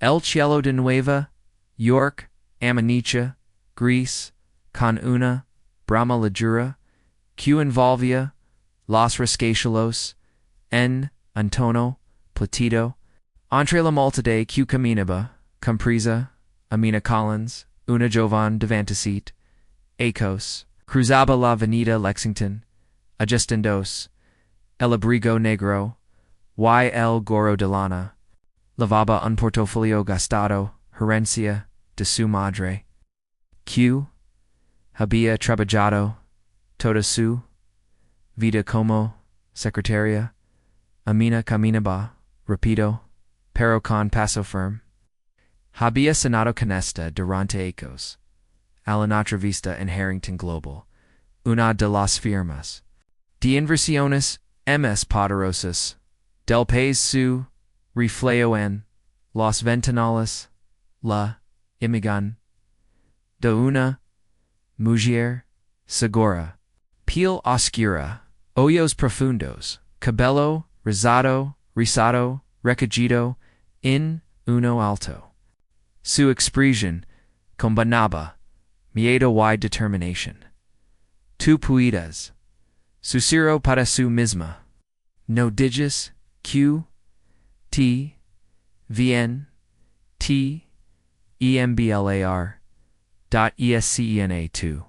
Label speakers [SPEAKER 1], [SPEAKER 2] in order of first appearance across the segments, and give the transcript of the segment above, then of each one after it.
[SPEAKER 1] El cielo de nueva, York, Amanicha, Greece, con una, Brahma la jura, que envolvia, los rascacielos, en, Antono, Platido, entre la multitude que caminaba, compresa, Amina Collins, una joven devantacit, Ecos, cruzaba la avenida Lexington, ajustándose, el abrigo negro, y el gorro de lana, lavaba un portafolio gastado, herencia de su madre, que había trabajado toda su vida como secretaria. Amina caminaba rápido, pero con paso firme. Había cenado canesta durante ecos, a la entrevista en Harrington Global, una de las firmas de inversiones más poderosas del país su reflejo en los ventanales, la imagen de una mujer segura, piel oscura, ojos profundos, cabello rizado, recogido en uno alto. Su expresión combinaba miedo y determinación. Tú puedes. Susurro para su misma. No digas que te bien te emblar. Escena 2.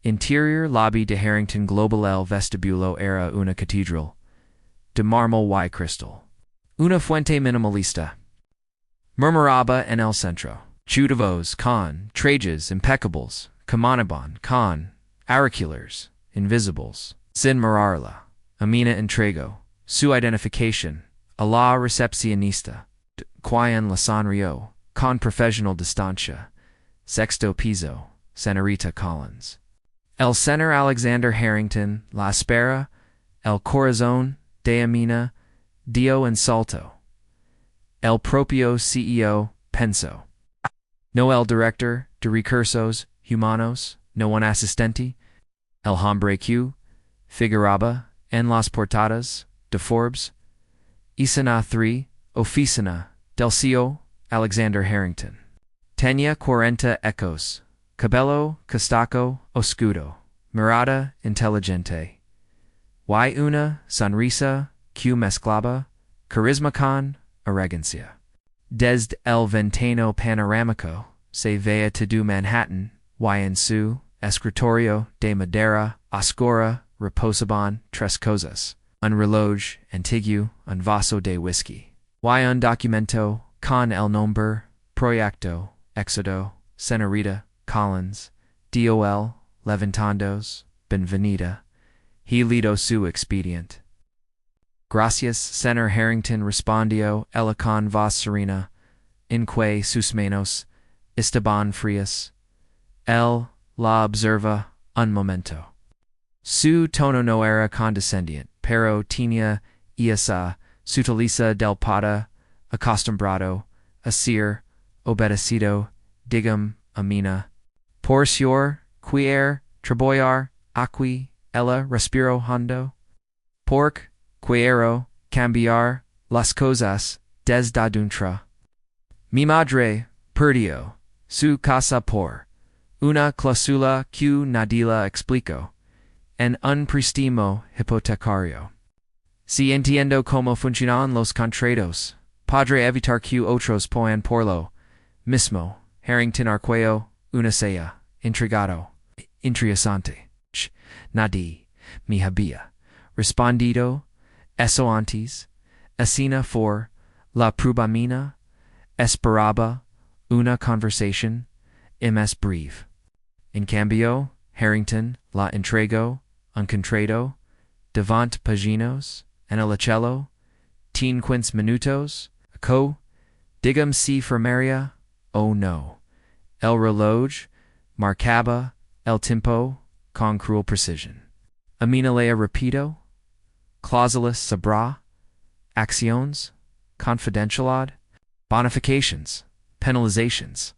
[SPEAKER 1] Interior lobby de Harrington Global. El vestibulo era una catedral de mármol y cristal. Una fuente minimalista. Murmuraba en el centro. Judavos con trajes impecables, caminaban con auriculars invisibles. Sin mirarla, Amina entregó su identificación a la recepcionista, quien la sonrió con profesional distancia. Sexto piso, Señorita Collins. El señor Alexander Harrington la espera, el corazón de Amina dio en salto. El propio CEO pensó. No el director de recursos humanos, no un asistente. El hombre que figuraba en las portadas de Forbes. Escena 3, oficina del CEO Alexander Harrington. Tenía 40 ecos, cabello castaco oscuro, mirada inteligente. Y una sonrisa que mezclaba carisma con arrogancia. Desde el ventano panorámico se veía todo Manhattan, y en su escritorio de madera oscura reposaban tres cosas: un reloj antiguo, un vaso de whisky, y un documento con el nombre Proyecto Éxodo, Señorita Collins, DOL, levantándose, benvenida. He leído su expediente. Gracias, Señor Harrington respondió ella con voz serena, en que sus manos estaban frías. Él la observa un momento. Su tono no era condescendiente, pero tenía esa sutileza del padre acostumbrado a ser obedecido. Digam, Amina. Por sur, quier trabalhar aquí, ella respiró hondo. Porque quiero cambiar las cosas desde adentro. Mi madre perdió su casa por una cláusula que nadie la explicó en un préstamo hipotecario. Si entiendo cómo funcionan los contratos, podré evitar que otros puedan por lo mismo. Harrington arqueo una sella, intrigado, interesante. Nadie me había respondido eso antes. Escena 4, la probamina esperaba una conversación más breve. En cambio, Harrington la entregó un contrato devant paginos en el cielo, 15 minutos, digam si firmaría o no. El reloj marcaba el tiempo con cruel precision. Amina leía rápido, cláusulas sobre acciones, confidencialidad, bonifications, penalizations.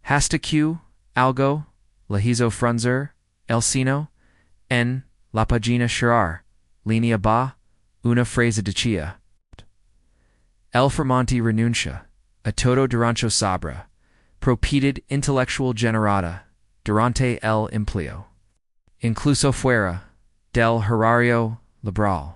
[SPEAKER 1] Hasta que algo le hizo frunzir el ceño en la página cerrar, línea ba, una frase decía: El firmante renuncia, a todo durancho sabra, propedit intellectual generata, durante el empleo. Incluso fuera del horario laboral.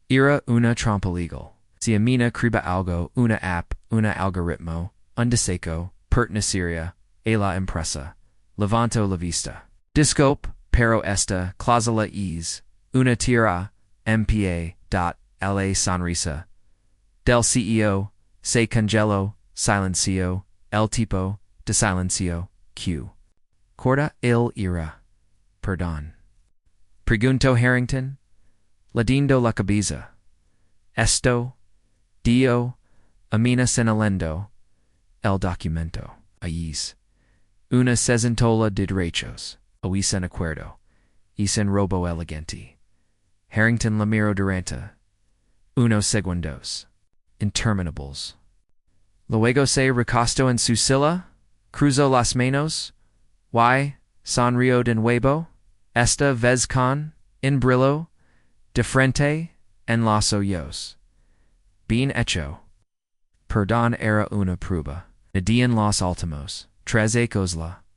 [SPEAKER 1] Era una trampa legal. Si amina criba algo, una app, una algoritmo, undeseco, pertinaciria, a la empresa. Levanto la vista. Discope, pero esta, cláusula es, una tira, mpa, dot, la sonrisa. Del CEO, se congelo, silencio, el tipo, de silencio, q. Corta il ira. Perdón. Pregunto Harrington. Ladindo la cabeza. Esto, dio, amina senalendo, el documento, ayis. Una sesentola de derechos, ois en acuerdo, is en robo elegante. Harrington la miro durante unos segundos. Interminables. Luego se recostó en su silla, cruzó las manos, sonrió de nuevo, esta vez con, en brillo, de frente, en los ojos. Bien hecho. Perdón era una prueba. Nadien los últimos, tres ecos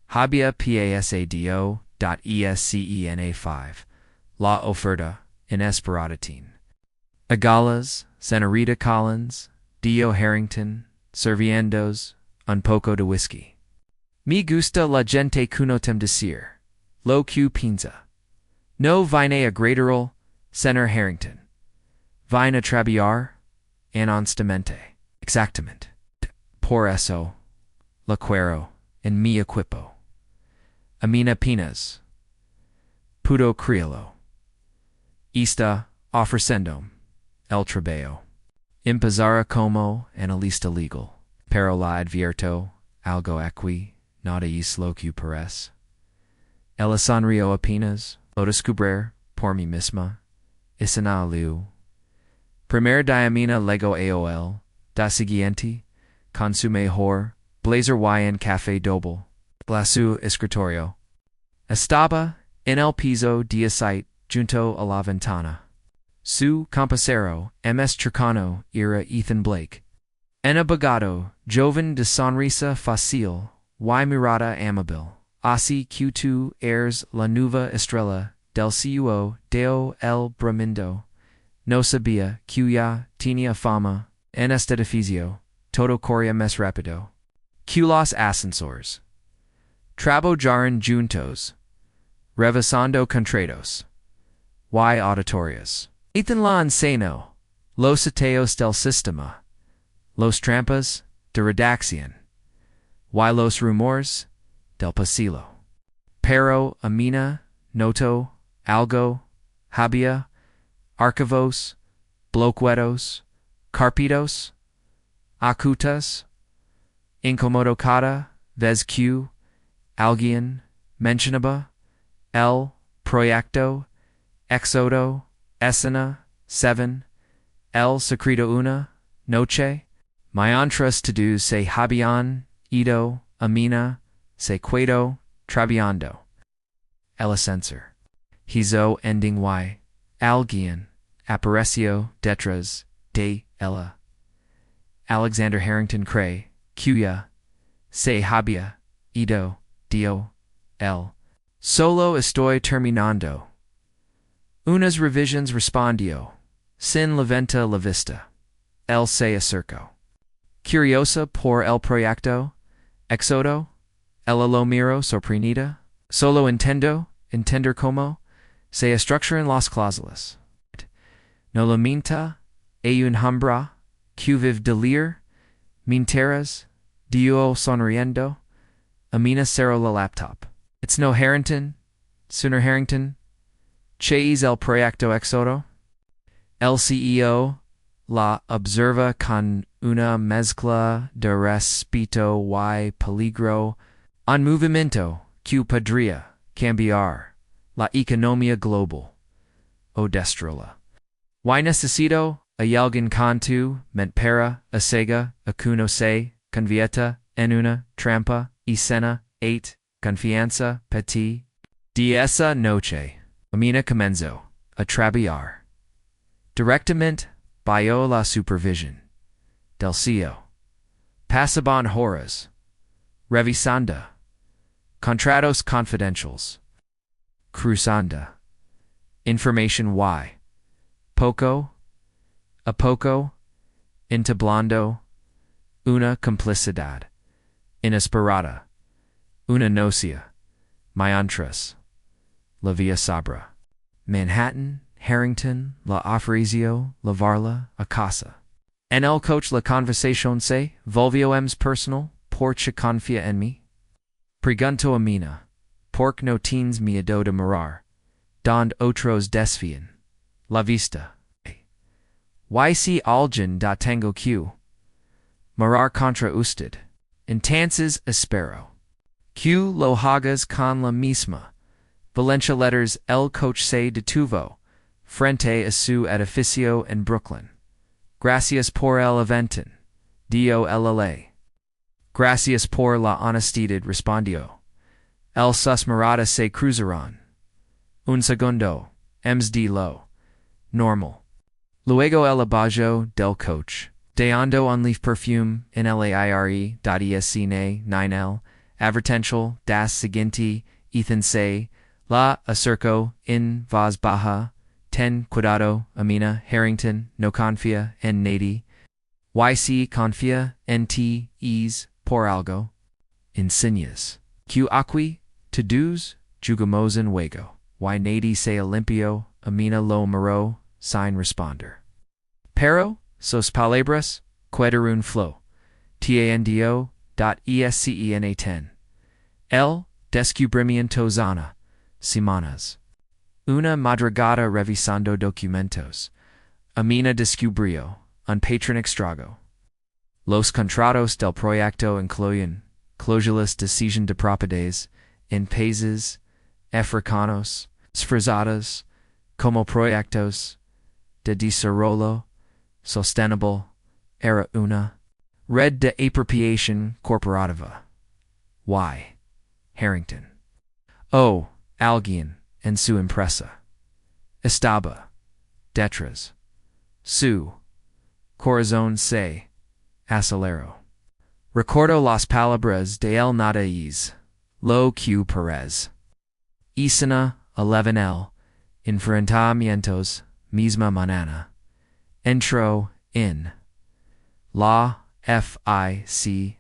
[SPEAKER 1] había pasado, .escena5, la oferta, en esperadatin. Agalas, senorita Collins, Dio Harrington, serviendos, un poco de whisky. Me gusta la gente cunotem decir, lo que pinza. No vine a graderol, Senor Harrington. Vine a traballar, honestamente. Exactamente. Por eso, la quiero, en mi equipo. Amina Pinas. Pudo criollo. Esta, ofreciendo, el trabajo. Empezara como analista legal, pero la advierto, algo aquí, nada es lo que parece. Ella sonrió apenas, lo descubrir, por mí misma, escenario. Primer diamina lego AOL, da siguiente, consume mejor, blazer en café doble, glasu escritorio. Estaba, en el piso diacite, junto a la ventana. Su compasero, MS Chircano, era Ethan Blake. En abogado, joven de sonrisa fácil, mirada amable. Así que tú eres la nueva estrella del CUO deo el bramindo. No sabía que ya tenía fama, en este edificio, todo corría más rápido. Que los ascensores trabajaron juntos, revisando contratos. Auditorios. Ethan la enseñó, los ateos del sistema, los trampas de redacción, los rumores del pasillo. Pero amina, noto, algo, había, archivos, bloqueos, carpetos, ocultas, incomodo cada vez que alguien mencionaba el proyecto, éxodo, escena, 7, el secreto una, noche, mientras todos se habían ido, amina, se quedó trabajando. El ascensor. Hizo ending y, alguien, apareció detrás de ella. Alexander Harrington cree, que se había ido, dio, el. Solo estoy terminando. Unas revisions respondió, sin levanta la vista. El se acercó. Curiosa por el proyecto, éxodo, ella lo miró sorprendida. Solo entender cómo, se estructuran las cláusulas. No la minta, un hombre, que vive delir, minteras, dio sonriendo, amina cerró la laptop. It's no Harrington, Sooner Harrington, che es el proyecto éxodo. El CEO la observa con una mezcla de respeto y peligro, un movimiento que podría cambiar la economía global, o destruyó. Y necesito a alguien con tu mente para hacer que se convierta en una trampa escena 8, confianza petit. De esa noche, amina comenzó a trabajar. Directamente bajo la supervisión del CEO. Passaban horas. Revisanda. Contratos confidenciales. Cruzanda. Information y. Poco. A poco. Entablando. Una complicidad. Inesperada. Una nocia. Mientras. La via sabra. Manhattan, Harrington, la ofreció, la varla, a casa. En el coach la conversación se volvió más personal, porque confía en mí. Pregunto a mina, porque no tienes miedo de morar, donde otros desfían. La vista. Y si alguien da tengo que morar contra usted. Entonces espero que lo hagas con la misma. Valencia letters el coach se detuvo frente a su edificio en Brooklyn. Gracias por el evento. DOLLA. Gracias por la honestidad respondió. El sus miradas se cruzaron. Un segundo. MSD lo. Normal. Luego el abajo del coach. Deando un leaf perfume en el aire.escene 9L. Advertential das siguiente. Ethan se. La acerco en voz baja. Ten cuidado, Amina, Harrington, no confía en nadie. Y si confía en ti es por algo. Insignias. Que aquí, todos, jugamos en juego. Y nadie se limpio, Amina lo miró, sin responder. Pero, sus palabras, quedaron flow. Tando.escena 10. El descubrimiento zona. Semanas. Una madrugada revisando documentos. Amina descubrió un patrón extrago. Los contratos del proyecto incluyen cláusulas decisión de propiedades en países africanos, disfrazadas como proyectos de desarrollo sostenible. Era una red de apropiación corporativa. Y. Harrington. O. Alguien en su empresa. Estaba. Detrás. Su. Corazón se. Aceleró. Recuerdo las palabras de el nada es. Lo que Perez. Escena 11L. Enfrentamientos. Misma mañana. Entro in. La FICINA.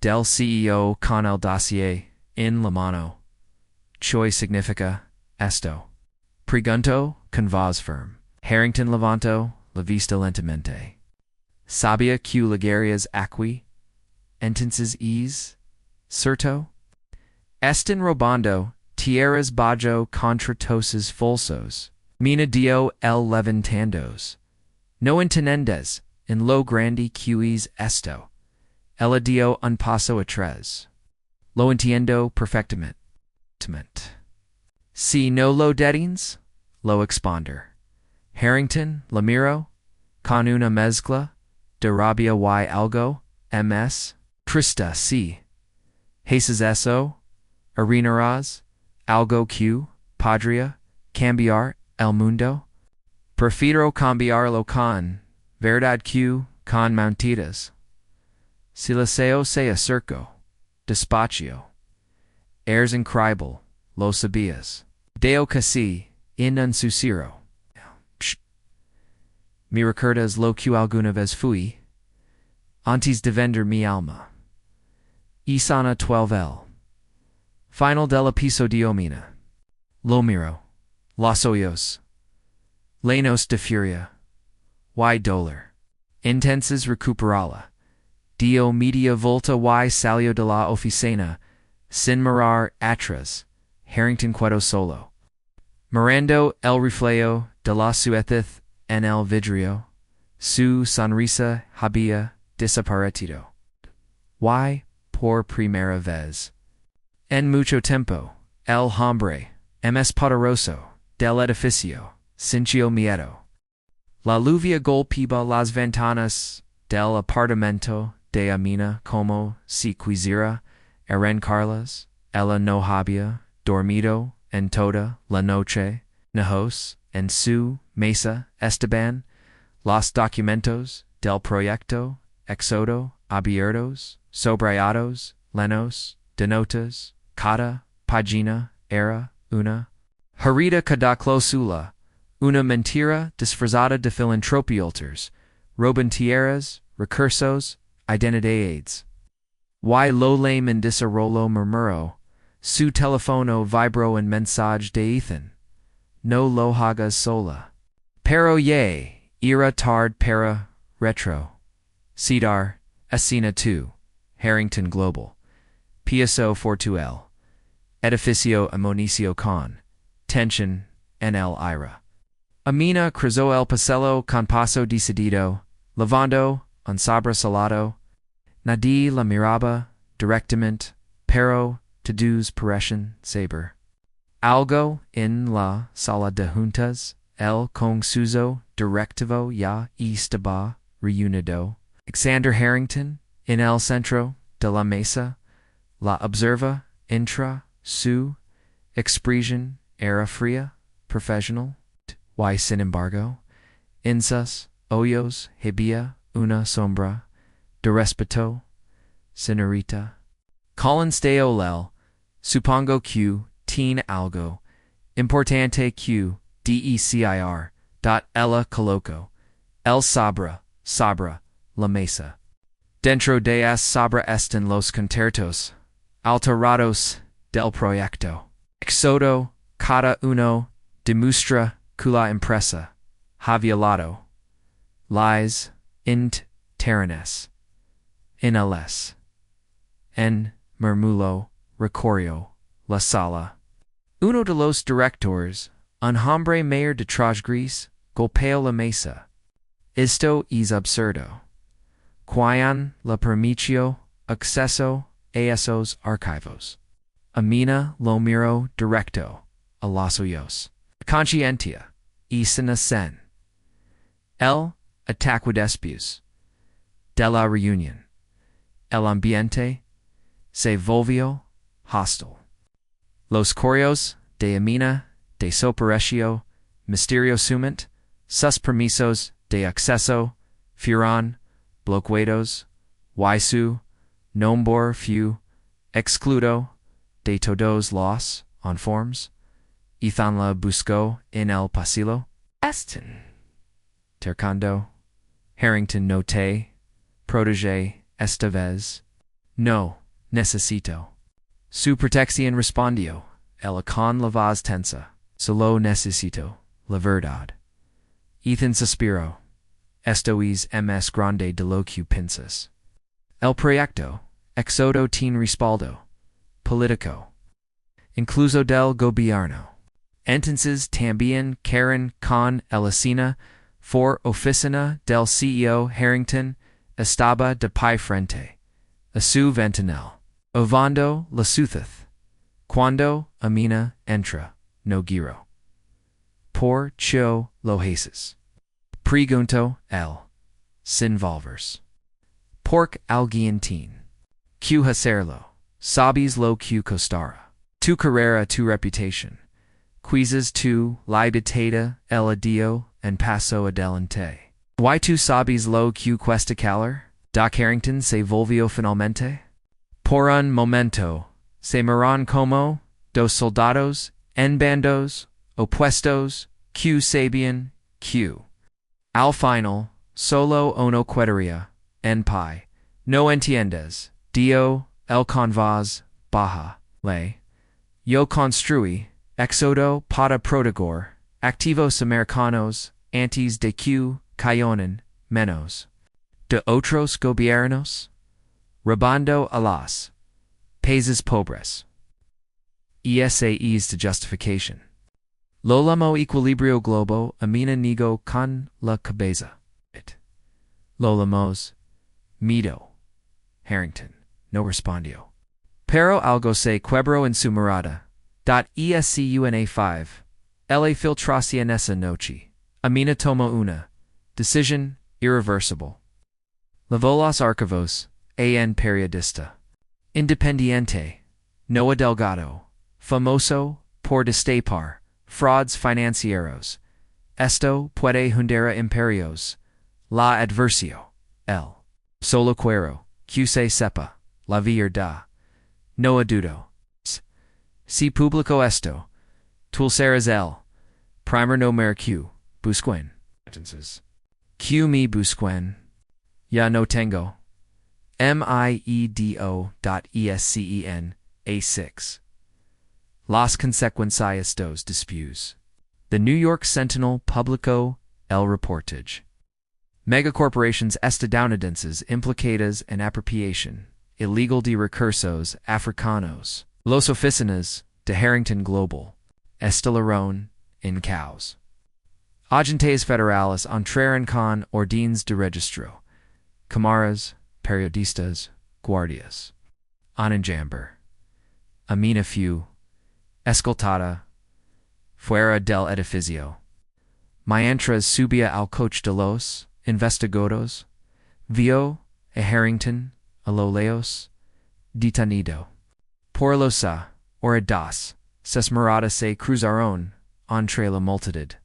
[SPEAKER 1] Del CEO con el dossier. En la mano. Choi significa esto. Pregunto con voz firme. Harrington levanto la vista lentamente. Sabia que ligarias aquí. Entonces es. Cierto. Están robando tierras bajo contratos falsos. Mina dio el levantandos. No entenendes en lo grande que es esto. Ella dio un paso atrás. Lo entiendo perfectamente. Si no lo detienes, lo exponder. Harrington, la miro, con una mezcla de rabia y algo, ms. Trista, si. Haces eso, arenarás, algo que, podría, cambiar, el mundo. Prefiero cambiarlo con, verdad que, con mentiras. Si deseo se acerco. Despacio. Eres increíble, lo sabías. Deo casi, en un susurro. Me recuerdas lo que alguna vez fui, antes de vender mi alma. Isana 12L. Final del episodio mina. Lo miro. Los ojos. Llenos de furia. Y dolor. Entonces recuperala. Dio media volta y salió de la oficina, sin mirar atrás. Harrington quedó solo. Mirando el reflejo de la suetez en el vidrio. Su sonrisa había desaparecido. Y, por primera vez en mucho tiempo, el hombre, más poderoso, del edificio, sintió miedo. La lluvia golpeaba las ventanas del apartamento de Amina como si quisiera arrancarlas. Ella no había dormido en toda la noche. Najos, en su mesa estaban los documentos del proyecto, éxodo, abiertos, sobrayados, lenos, denotas, cada, pagina, era, una. Herida cada cláusula, una mentira disfrazada de filantropiolters, robantieras, recursos, identidades. Y lo le mendisarolo murmuro, su telefono vibro en mensaj de Ethan. No lo hagas sola. Pero ye, era tard para, retro. Cedar, Escena 2, Harrington Global. PSO 42L. Edificio Amonicio con. Tension, NL Ira. Amina cruzó el pasillo con paso decidido, lavando, un sabra salado. Nadie la miraba, directamente, pero, todos parecen saber. Algo en la sala de juntas, el consuso directivo ya estaba reunido. Alexander Harrington, en el centro de la mesa, la observa, entra, su expresión era fría, profesional. Y sin embargo, en sus ojos había una sombra de respeto, señorita. Collins de Olel, supongo que tiene algo importante que decir, ella colocó el sabra, la mesa. Dentro de es sabra están los contratos, alterados del proyecto. Éxodo, cada uno demuestra que la empresa ha violado las internas en murmullo, recorrió la sala. Uno de los directores, un hombre mayor de traje gris, golpeó la mesa. Esto es absurdo. ¿Quién le permitió acceso a esos archivos? Amina lo miró directo a los ojos. Conscientia, y sin acen. El ataque después de la reunión. El ambiente se volvió hostil. Los correos de Amina desapareció misteriosamente, sus permisos de acceso fueron bloqueados, y su nombre fue excluido de todos los informes. Ethan la buscó en el pasillo. Tercando, Harrington no te protege esta vez. No, necesito. Su protección respondió, el con la voz tensa. Solo necesito la verdad. Ethan suspiró. Esto es más grande de lo que piensas. El proyecto, éxodo tiene respaldo político, incluso del gobierno. Entonces también Karen con el escena for oficina del CEO Harrington estaba de pie frente a su ventanal, ovando la ciudad. Cuando Amina entra, no giro. Por cho lo haces. Pregunto el, sin volvers. Pork alguien tiene que hacerlo, sabes lo que costará. Tu carrera, tu reputación. Quizás tu libertad el adio en paso adelante. ¿Y tú sabes lo que cuesta calar? Doc Harrington se volvió finalmente. Por un momento, se miraron como dos soldados en bandos opuestos que sabían que al final solo uno quedaría en pie. No entiendes, dio el con voz baja, le. Yo construí, éxodo para proteger, activos americanos, antes de que cayonen, menos. De otros gobiernos, robando a los países pobres. Esa es de justificación. Lo llamó equilibrio globo, Amina negó con la cabeza. Lo llamamos miedo. Harrington no respondió. Pero algo se quebró en su mirada. Escuna 5. La filtración esa noche. Amina tomó una decisión irreversible. Lavó los archivos, en periodista. Independiente. Noah Delgado. Famoso por destapar fraudes financieros. Esto puede hundir imperios. La adversio. L. Solo quiero, que se sepa, la verdad. No adudo. Si publico esto, tú serás el primer número que busquen. Sentences. Que me busquen. Ya no tengo. Miedo.escen A6. Las consecuencias dos después. The New York Sentinel publicó el reportage. Megacorporations estadounidenses implicadas en apropiación illegal de recursos africanos. Los oficinas de Harrington Global estilaron en caos. Agentes federales entraron con órdenes de registro. Cámaras, periodistas, guardias. Anenjamber. Amina fue escoltada fuera del edificio. Mientras subía al coche de los investigados, vio a Harrington a lo lejos detenido. Por losa, horas, sesmerada se cruzaron entre la multitud.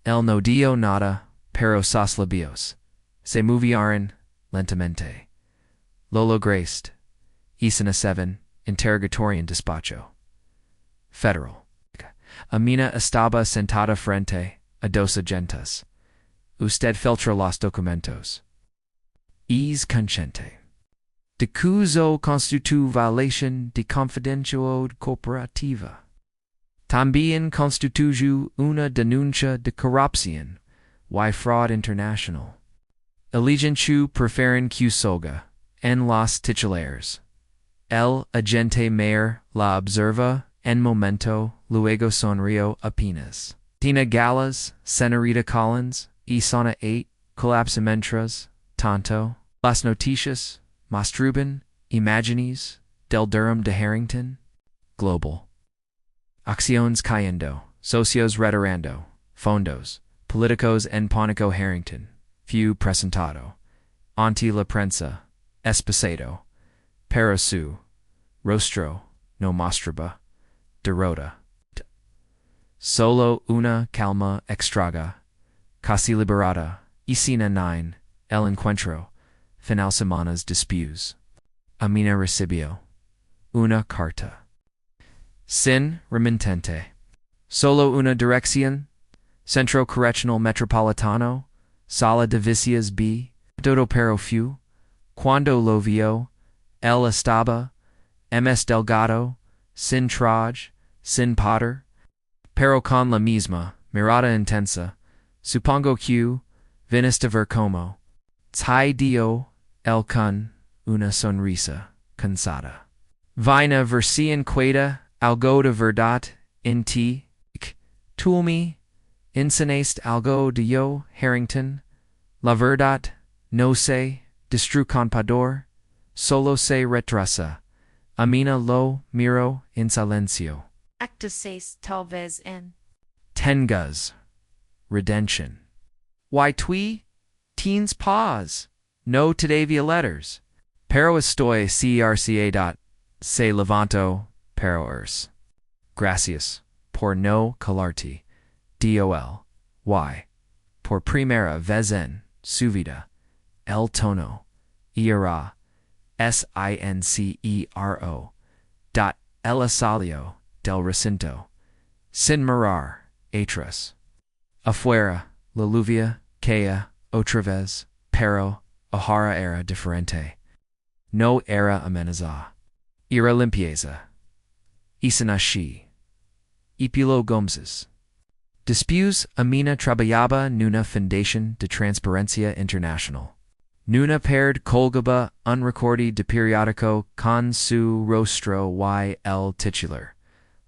[SPEAKER 1] Él no dio nada, pero sus labios se movieron lentamente. Lo lograste. Escena 7, interrogatorio en despacho. Federal. Amina estaba sentada frente a dos agentes. Usted filtra los documentos. Es consciente de que eso constituye violación de confidencialidad corporativa. También constituye una denuncia de corrupción y fraude internacional. Eligen prefieren que salga en los titulares. El agente mayor la observa en momento, luego sonrió apenas. Tina Galas, señorita Collins, y zona 8, colapsa mientras tanto. Las noticias mostraban imágenes del Durham de Harrington. Global. Acciones cayendo, socios retirando, fondos, políticos en pánico. Harrington fue presentado ante la prensa, espesado, pero su rostro no mostraba derrota. Solo una calma extraña, casi liberada. Escena 9, el encuentro, final semanas después. Amina recibió una carta. Sin remitente. Solo una dirección. Centro Correctional Metropolitano, Sala de Vicias B. Todo pero fue. Cuando lo vio, él estaba MS Delgado, sin traje, sin poder, pero con la misma mirada intensa. Supongo que viniste ver como te dio el con una sonrisa cansada. Vine ver si encuentra algo de verdad en ti. Tú me enseñaste algo de yo, Harrington. La verdad no se destruye con poder, solo se retrasa. Amina lo miró en silencio.
[SPEAKER 2] Acto 6 tal vez en
[SPEAKER 1] Tengas. Redemption. Why tui? Teens pause. No todavía letters. Pero estoy crca. Se levanto, pero Gracias. Por no calarte. Dol. Y. Por primera vez en su vida. El tono. Era. Sincero. El asalio del recinto. Sin mirar atrás. Afuera, la lluvia caía otra vez, pero ahora era diferente. No era amenaza. Era limpieza. Escena así. Ipilo Gomezes. Después, Amina trabajaba en una fundación de transparencia internacional. Nuna perd colgaba un recorte de periódico con su rostro y el titular.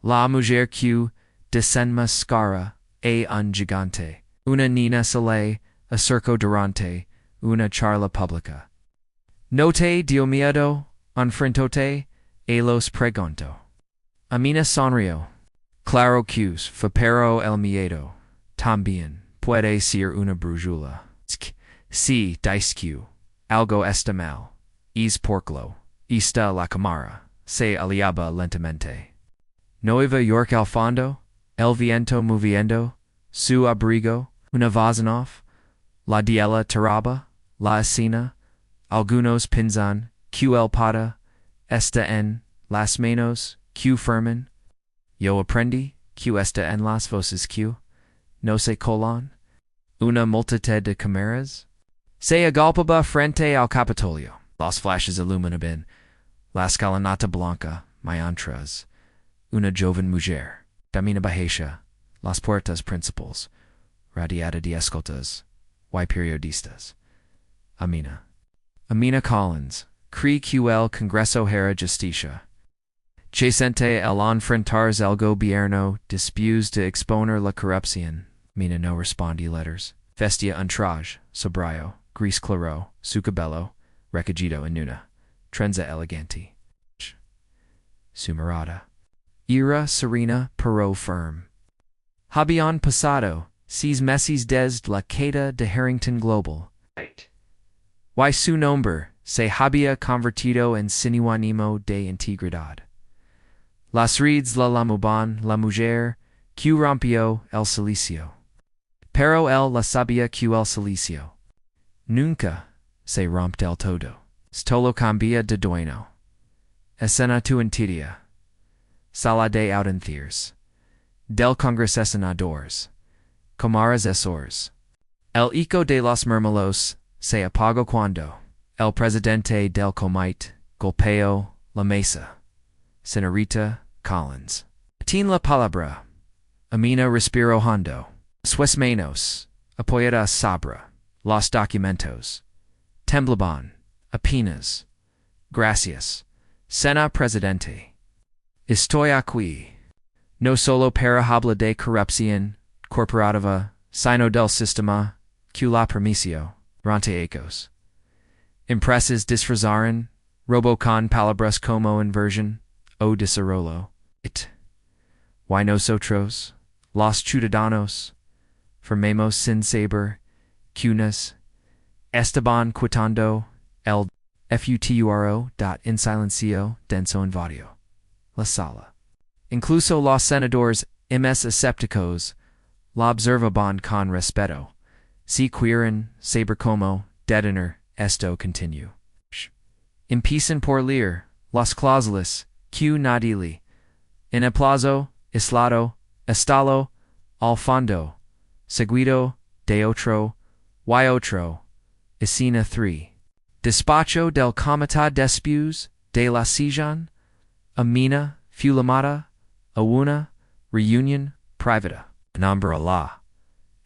[SPEAKER 1] La mujer que desenmascara a un gigante. Una niña sale a circo durante una charla pública. No te dio miedo, enfrentote a los pregunto. Amina sonrió. Claro que fue pero el miedo también puede ser una brújula. Si dice que algo está mal, es porclo, está la cámara, se aliaba lentamente. Nueva York al fondo, el viento moviendo, su abrigo, una voz en off, la diela taraba, la escena, algunos pinzan, que el pada, esta en las manos, que firman, yo aprendí, que esta en las voces que, no se colan, una multitud de cámaras, se agolpaba frente al Capitolio, los flashes iluminaban, la escalinata blanca, mientras, una joven mujer, camina bajesa, las puertas principales, radiada de escoltas, y periodistas. Amina Collins, cree que el Congreso hará justicia. Chasente el enfrentar el gobierno después de exponer la corrupción. Mina no respondí letters. Vestia un traje, sobrayo, gris claro, su cabello, recogido en una trenza elegante. Su mirada. Era serena pero firme. Habían pasado 6 meses desde la queda de Harrington Global. Y su nombre se había convertido en sinónimo de integridad. Las redes la lamuban la mujer que rompió el silicio. Pero él la sabía que el silicio nunca se rompe del todo. Stolo cambia de dueño. Escena tu intidia. Sala de audiencias. Del Congreso senadores. Comaras esores. El eco de los murmulos se apagó cuando el presidente del comité golpeó la mesa. Señorita Collins. Tin la palabra. Amina respiró hondo. Sus manos, apoyadas sobre los documentos. Temblaban, apenas. Gracias. Sena presidente. Estoy aquí. No solo para hablar de corrupción corporativa, sino del sistema que la permitió. Rante ecos. Impresas disfrazaron, robocon palabras como inversión, o desarrollo. Y nosotros, los ciudadanos, firmemos sin saber, cunas, estaban quitando el futuro en silencio denso en vadio. La sala. Incluso los senadores ms escépticos la observaban con respeto. Si quieren saber cómo detener esto continuo. Empiezan por leer las cláusulas que nadie en aplazo, aislado, estalo, al fondo, seguido de otro, y otro, escena 3. Despacho del comité después de la sesión, Amina fue llamada a una reunión privada. Nombre la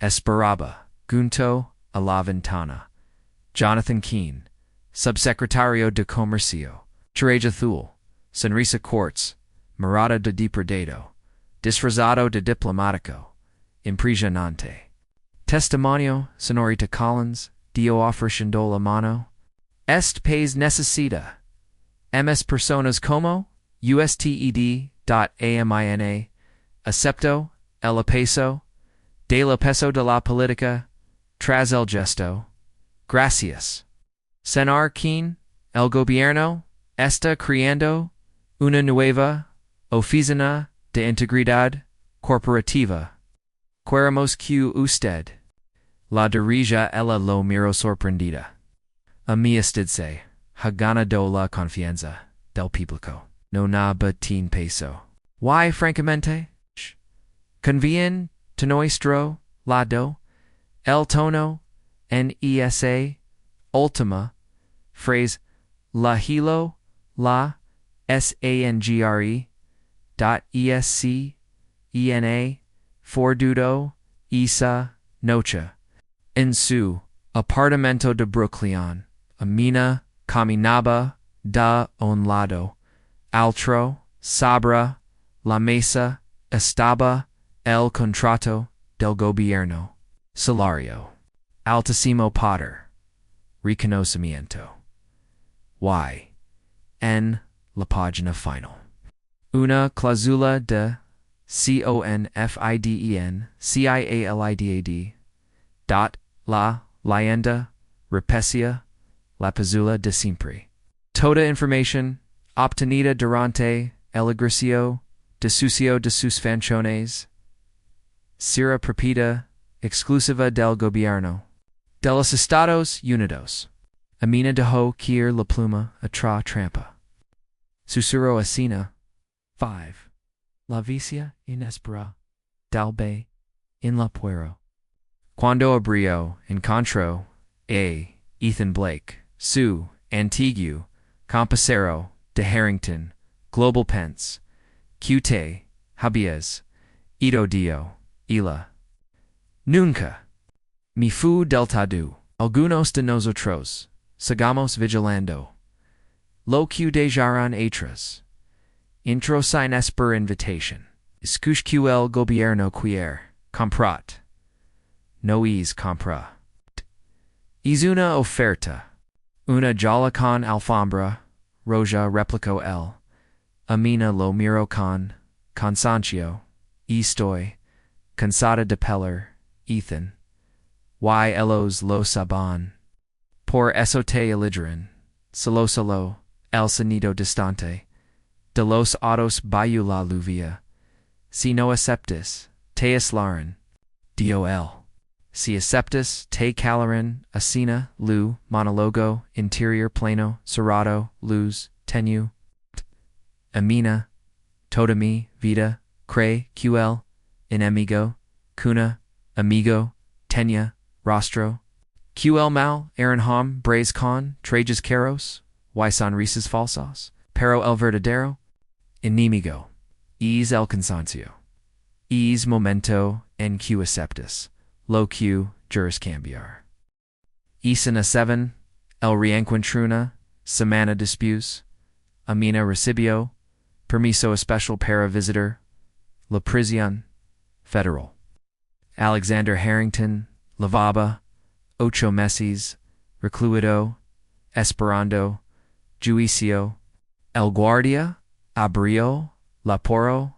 [SPEAKER 1] esperaba, junto a la ventana. Jonathan Keene, subsecretario de Comercio. Traje azul, sonrisa cortes, mirada de depredado, disfrazado de diplomático, impresionante. Testimonio, señorita Collins, dio ofreciendo la mano. Este país necesita ms personas como usted.amina, acepto el peso de la peso de la política tras el gesto. Gracias. Señor Keene, el gobierno está creando una nueva oficina de integridad corporativa. Queremos que usted la dirija. Ella lo miró sorprendida. A mí se ha ganado la confianza del público. No nada tin peso. Why, francamente? Conviene to nuestro lado el tono en esa última phrase la hilo la sangre dot escena fordudo esa noche en su apartamento de Brooklyn. Amina caminaba de un lado altro sobre la mesa estaba el contrato del gobierno. Salario. Altísimo poder. Reconocimiento. Y. En la página final. Una cláusula de confidentialidad. Dot la leyenda repecia la página de siempre. Toda información obtenida durante el ejercicio de sus funciones será propiedad exclusiva del gobierno de los Estados Unidos. Amina dejo kier la pluma atra trampa. Susuro asina. 5. La vicia inespera. Dalbe. In la puero. Cuando abrio, encontro, Ethan Blake, Sue, Antigue, Compasero, de Harrington, Global Pence, Cute, Habies, Ito Dio, Ila. Nunca. Mi fu deltadu, algunos de nosotros, sigamos vigilando. Lo que dejaran atrás. Intro sin esper invitation. Escuchque el gobierno quiere, comprat. No es compra. Es una oferta. Una jola con alfombra, roja replico el. Amina lo miro con cansancio. Estoy, cansada de pelar, Ethan. Y elos lo saban. Por eso te eligeran. Solo, el sonido distante. De los autos bayu la lluvia. Si no aceptes, te aislaran. Dol. Si aceptas, te calaran, asina, lu, monologo, interior plano, cerrado, luz, tenue. Amina, toda mi vida, cre, ql, enemigo, cuna, amigo, tenya, rostro. Ql mal, aranham, braes con, trajes caros, y sonrisas falsas, pero el verdadero, enemigo, es el cansancio. Es momento en que aceptas. Lo que juris cambiar. Isana 7, el reencuentruna, semana dispus, Amina recibio, permiso especial para visitor, la prisión, federal. Alexander Harrington, lavaba, 8 meses, recluido, esperando, juicio, el guardia, abrió, la poro,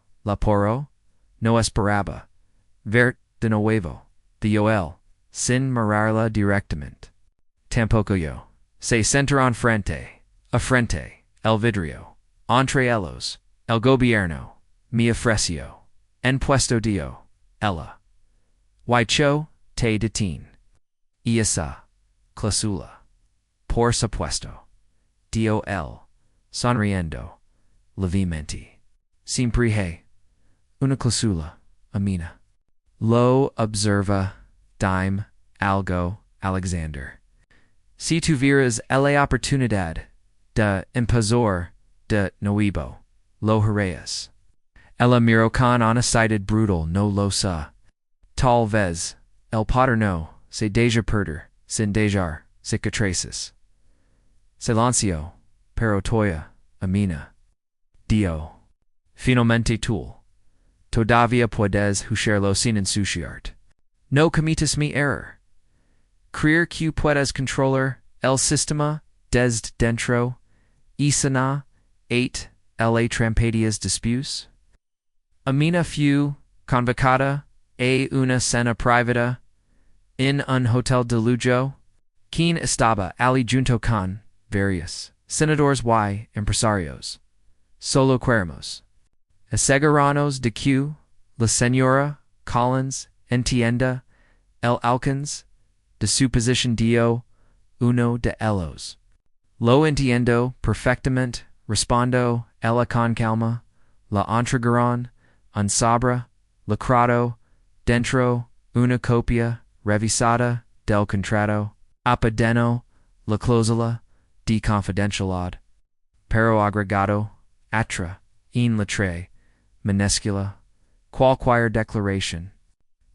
[SPEAKER 1] no esperaba, vert de nuevo. De Yoel, sin mirarla directamente. Tampoco yo. Se centran frente, a frente, el vidrio, entre ellos, el gobierno, mi ofreció, en puesto dio, ella. Huicho, te detin. Y esa, cláusula. Por supuesto. Dio el, sonriendo, levemente. Siempre hay una cláusula, Amina. Lo observa, dime, algo, Alexander. Si tuvieras la oportunidad de empezar de nuevo, lo harías. Ella miró con honestidad brutal no lo sa. Tal vez, el paterno, se deja perder, sin dejar, cicatrices. Silencio, pero toya, Amina. Dio. Finalmente tú. Todavía puedes usarlo sin ensuciarte. No cometas mi error. Creer que puedes controlar el sistema desde dentro y sana 8 la trampedias dispus. Amina fu convocada a una cena privada en un hotel de lujo. Quien estaba allí junto con varios senadores y empresarios. Solo queremos asegurarnos de que la señora Collins entienda el alcance de su posición dio uno de ellos. Lo entiendo perfectamente, respondo ella con calma, la entregarán, un sobre, lacrado, dentro, una copia revisada del contrato, apadeno, la cláusula de confidencialidad, pero agregado, atra, en letre, minúscula, cualquier declaración.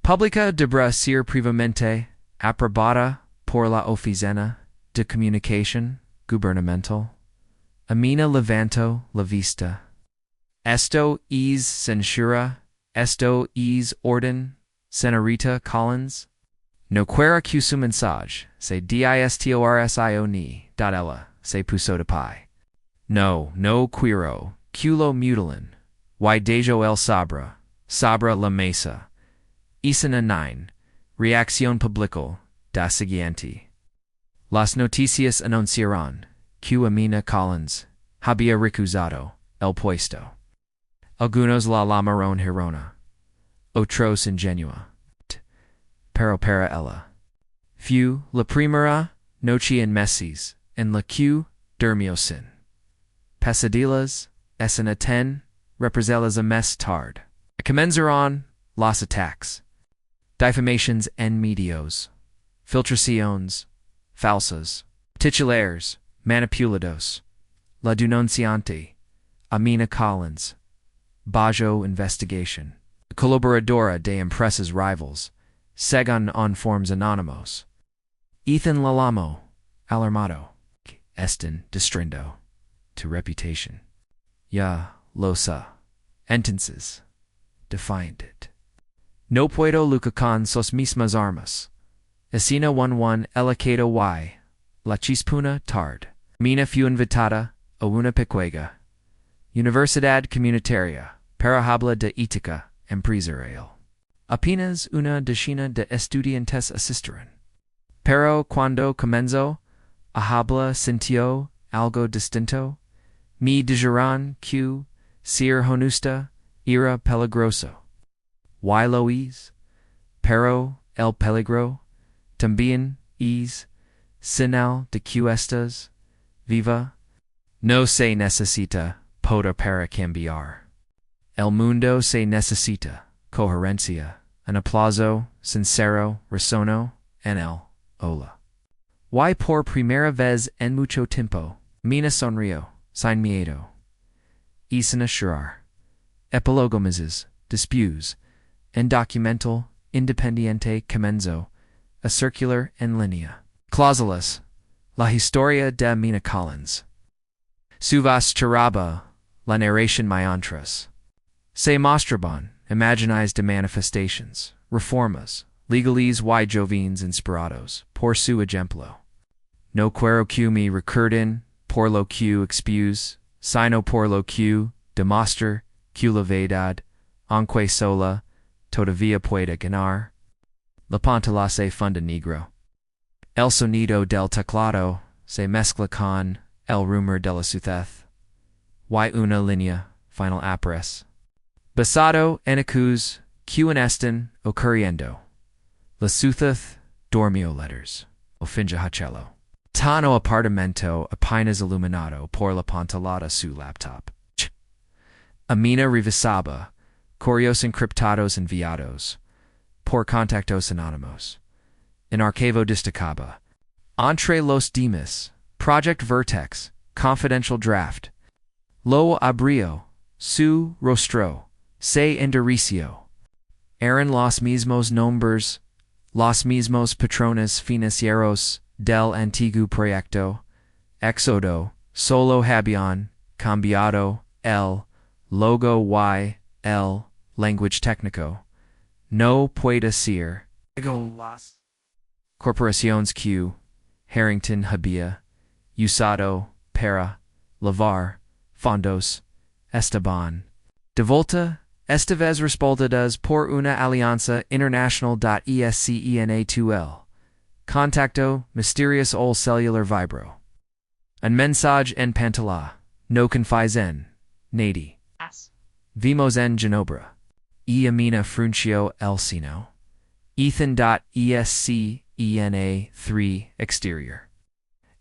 [SPEAKER 1] Pública deberá ser previamente aprobada por la oficina de comunicación gubernamental. Amina levanto la vista. Esto es censura, esto es orden, señorita Collins. No quiero que su mensaje se distorsione ni ella se puso de pie. No quiero que lo mutilen. Y dejo el sobre la mesa. Escena 9. Reacción pública da siguiente. Las noticias anunciarán que Amina Collins había recusado el puesto. Algunos la llamaron Girona. Otros ingenua. Pero para ella. Fu la primera noche en meses, en la que durmió sin pesadillas, escena 10, represalias a mes tarde. Comenzaron los attacks, difamations en medios, filtraciones falsas, titulares, manipulados, la denunciante, Amina Collins, Bajo investigation, colaboradora de empresas rivals, según on forms anónimos, Ethan Lalamo, alarmado, están destruyendo tu reputación. Ya lo sé. Entonces, defiant it. No puedo luchar con sus mismas armas. Escena 11 Elecado y la chispuna tarde. Mina fue invitada a una pequeña Universidad Comunitaria para hablar de ética empresarial. Apenas una decena de estudiantes asistieron. Pero cuando comenzó a hablar sintió algo distinto. Me dijeron que ser honesta era peligroso. Y lo es, pero el peligro también es señal de que estás viva. No se necesita poder para cambiar. El mundo se necesita coherencia, un aplauso sincero resono en el hola. Y por primera vez en mucho tiempo, Mina sonrió, sin miedo. Y sin assurar. Epílogo meses, después, en documental independiente comenzó a circular en línea. Cláusulas, la historia de Mina Collins. Subas charaba, la narración mientras. Se mostraban, imaginais de manifestations, reformas, legalese y jovens inspirados, por su ejemplo. No quiero que me recuerden, por lo que expuse, sino por lo que demostrar que la verdad, aunque sola, todavía puede ganar. La pantalla se funda negro. El sonido del teclado se mezcla con el rumor de la ciudad. Y una línea final aparece. Basado en hechos que están ocurriendo. La ciudad dormió letters. O finge hachelo. Tano apartamento apenas iluminado por la pantalla de su laptop. Amina revisaba, correos encriptados enviados, por contactos anónimos. En archivo destacaba, entre los demás, Project Vertex, confidential draft. Lo abrió, su rostro, se endureció. Eran los mismos nombres, los mismos patrones financieros del antiguo proyecto. Éxodo, solo habían cambiado el logo y el language técnico. No puede ser. Corporaciones que Harrington había usado para lavar fondos estaban de volta esta vez respaldadas por una alianza internacional. Escena2L. Contacto mysterious ol cellular vibro. Un mensaje en pantalla. No confíes en nadie. Vimos en Ginobra. Y Amina frunció el seno. Ethan.escena3 exterior.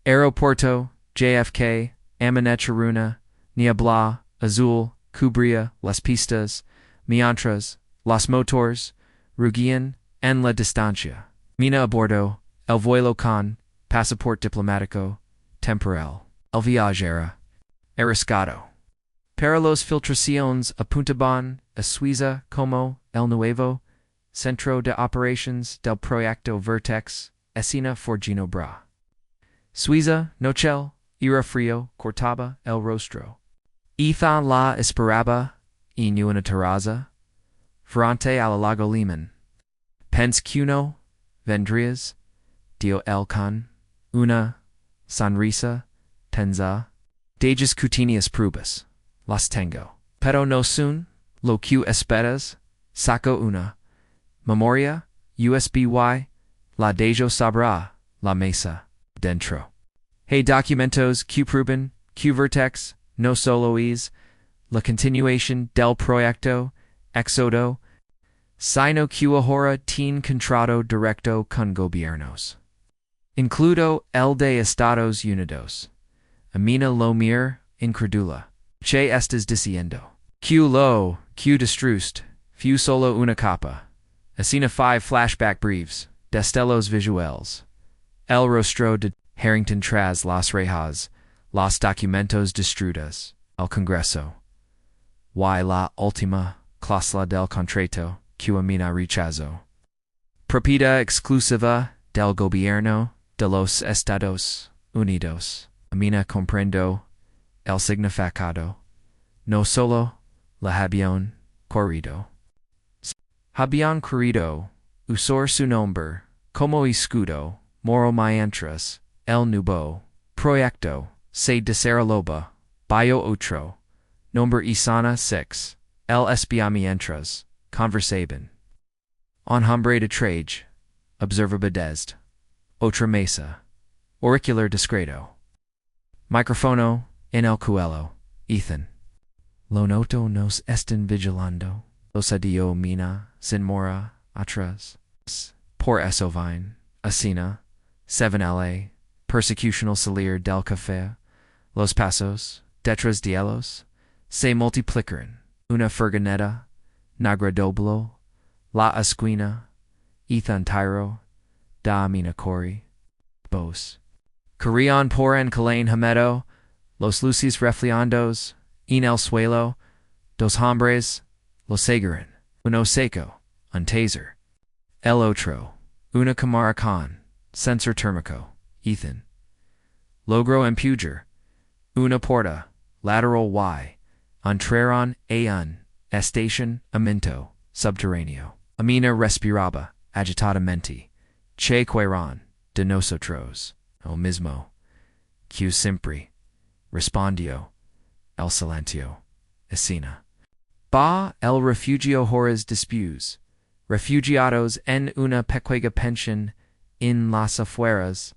[SPEAKER 1] Aeropuerto, JFK, Aminecharuna, Niebla, Azul, Cubría, Las Pistas, Mientras, Los Motors, Rugian, en la distancia. Mina a bordo, el vuelo con, pasaporte diplomático, temporal, el viajero, arriscado. Para los filtraciones apuntaban a Suiza como el nuevo centro de operations del proyecto Vertex, escena for Ginobra. Suiza, nochel, era frío, cortaba el rostro. Ethan la esperaba, en una terraza, frente al lago Lehman. Pens que uno, vendrías, dio el con, una, sonrisa, tenza, dejas cutaneas pruebas, las tengo. Pero no son, lo que esperas, saco una, memoria, USB-Y, la dejo sobre la mesa, dentro. Hey documentos que prueben, que Vertex, no solo es, la continuación del proyecto, Éxodo, sino que ahora tiene contrato directo con gobiernos. Includo el de Estados Unidos. Amina lo mir incredula. Che estás diciendo. Q destrust. Fu solo una capa. Escena 5 flashback briefs. Destellos visuales. El rostro de Harrington tras las rejas. Los documentos destruidos. El Congreso. Y la última cláusula del contrato. Que Amina rechazo. Propiedad exclusiva del gobierno de los Estados Unidos. Amina comprendo el significado. No solo la habían corrido. Habían corrido, usar su nombre, como escudo, moro mientras, el nuevo proyecto, se desarrollaba, bio otro, nombre y sana 6, el espía mientras, conversaban. On hambre de trage, observaba desde, otra mesa, auricular discreto. Microfono, en el cuello, Ethan. Lo noto nos están vigilando, los adiós mina, sin mora, atrás. Por eso vine, escena, 7 persecutional salir del café, los pasos, detrás de ellos, se multiplicaron, una furgoneta, negra doblo, la esquina, Ethan Tyro, da mina cori, bos. Corrían por en Calane Hamedo, los luces reflejandos, en el suelo, dos hombres, los seguiron, uno seco, un taser. El otro, una cámara con, sensor térmico, Ethan. Logro empujar, una puerta, lateral Y, entraron a un estacionamiento subterráneo. Amina respiraba, agitadamente, che queron, de nosotros, el mismo, que siempre, respondió, el silencio, escena. Ba el refugio horas después, refugiados en una pequeña pensión en las afueras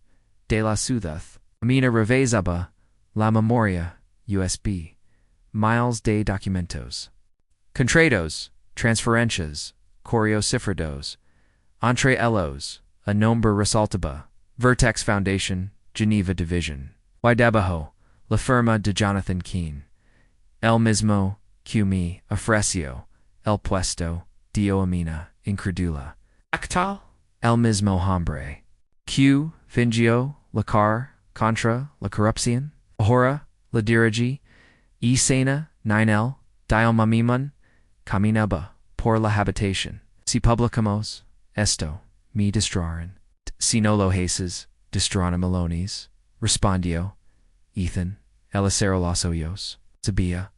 [SPEAKER 1] de la ciudad. Amina revisaba la memoria USB, miles de documentos. Contratos, transferencias, correos cifrados, entre ellos, a nombre resaltaba, Vertex Foundation, Geneva Division. Y debajo, la firma de Jonathan Keane. El mismo, que me ofreció, el puesto, dio Amina, incredula. Actual? El mismo hombre. Que fingió luchar contra la corrupción. Ahora, la dirige, y cena, ninel, dial mamiman, caminaba, por la habitación. Si publicamos, esto, me destruirán. Si no lo haces, destruirán melones, respondió, Ethan, el acero los ojos, sabía.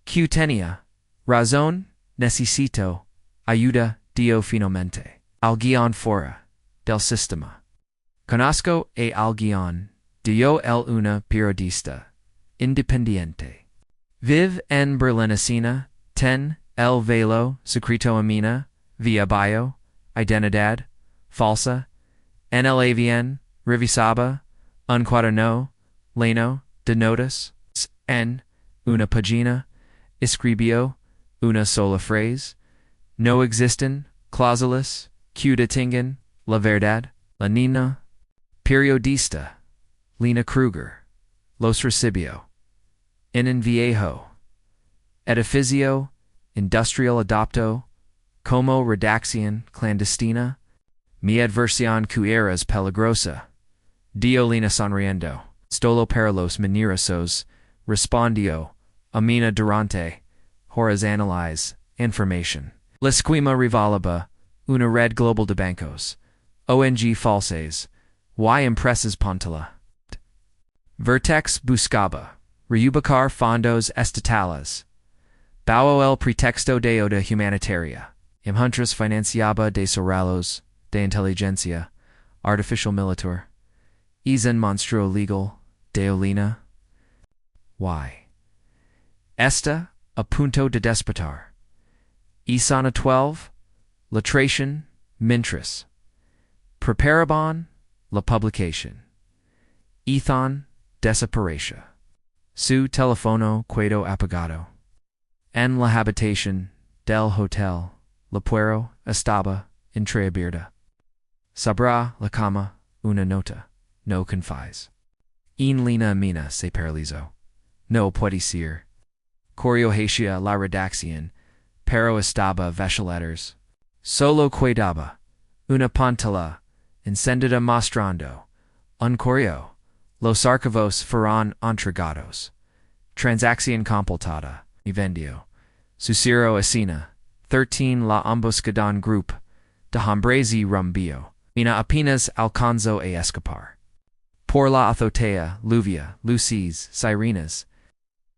[SPEAKER 1] Que tenía, razón, necesito, ayuda, dio finalmente. Alguien fuera, del sistema. Conozco a alguien, dio el una periodista, independiente. Vive en Berlín escena, ten, el velo, secreto Amina, via bio, identidad, falsa, en el avión, revisaba, un cuaderno, lleno de notas, en una página, escribió una sola frase, no existen cláusulas que detengan la verdad, la niña, periodista, Lena Kruger, los recibió, en un viejo, edificio, industrial adopto, como redacción clandestina, mi adversión que eras peligrosa, dio Lena sonriendo, stolo para los minerosos, respondió, Amina durante, horas analyze, information. L'esquema rivalaba, una red global de bancos, ONG falses, y empresas pontela. Vertex buscaba, reubicar fondos estatales. Bajo el pretexto de oda humanitaria, Imhuntras financiaba desarrollos de inteligencia, artificial militar. Izen monstruo legal, de Olina. Y. Esta, a punto de despertar. Isana 12, latration, mintris. Preparaban, la publication. Ethon, desaparecia. Su telefono quedo apagado. En la habitación del hotel, la puero estaba entreabierta. Sabra la cama, una nota. no confise. In lina mina se paralizo, no puede ser. Coriohatia la redacción, pero estaba letters. Solo quedaba una pantalla encendida mostrando un correo. Los archivos fueron entregados. Transacción completada. Y vendió. Suciro escena. 13 la emboscada group. De hombres y rumbio. Mina apenas alcanzó a escapar. Por la azotea, lluvia, luces, sirenas.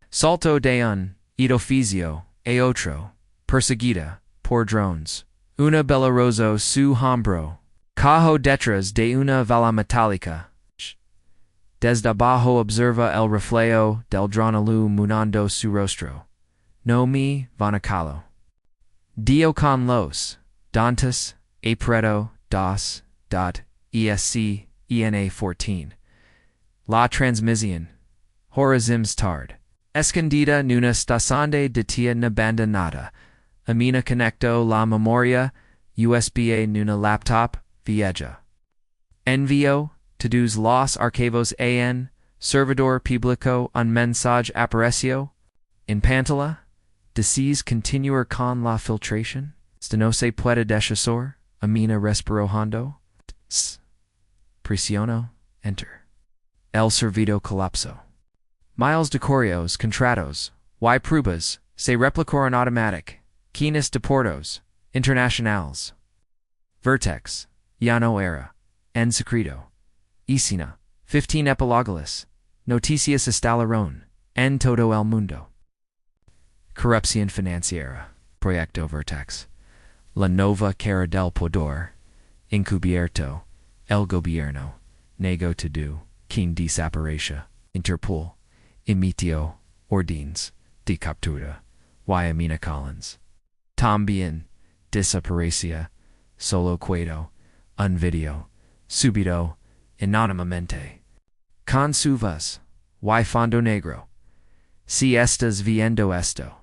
[SPEAKER 1] Salto de un edificio a otro. Perseguida por drones. Una bella rosa su hombro. Cajo detrás de una vala metálica. Desde abajo observa el reflejo del dronalu munando su rostro. No me vanacalo. Dio con los dantes, apreto, dos, dot, esc, ena 14. La transmisión. Horizms tard. Escondida nuna estación de tia abandonada. Amina conecto la memoria, USB nuna laptop, vieja. Envío, todos los archivos en, servidor público un mensaje apareció. En pantalla, desees continuar con la filtración. No se puede deshacer, Amina respiró hondo. Presiono, enter. El servido colapso. Miles de correos, contratos, y pruebas, se replicaron automatic, quienes deportos, internacionales. Vertex, ya no era, en secreto. Escena, 15 epilogales, noticias instalaron, en todo el mundo. Corrupción financiera, proyecto Vertex. La nova cara del poder, encubierto, el gobierno, nego todo, quien desapareció, Interpol, emitió órdenes de captura, y Amina Collins. También desaparecía, solo quedó un video, subido, anónimamente. Con su voz, y fondo negro. Si estás viendo esto,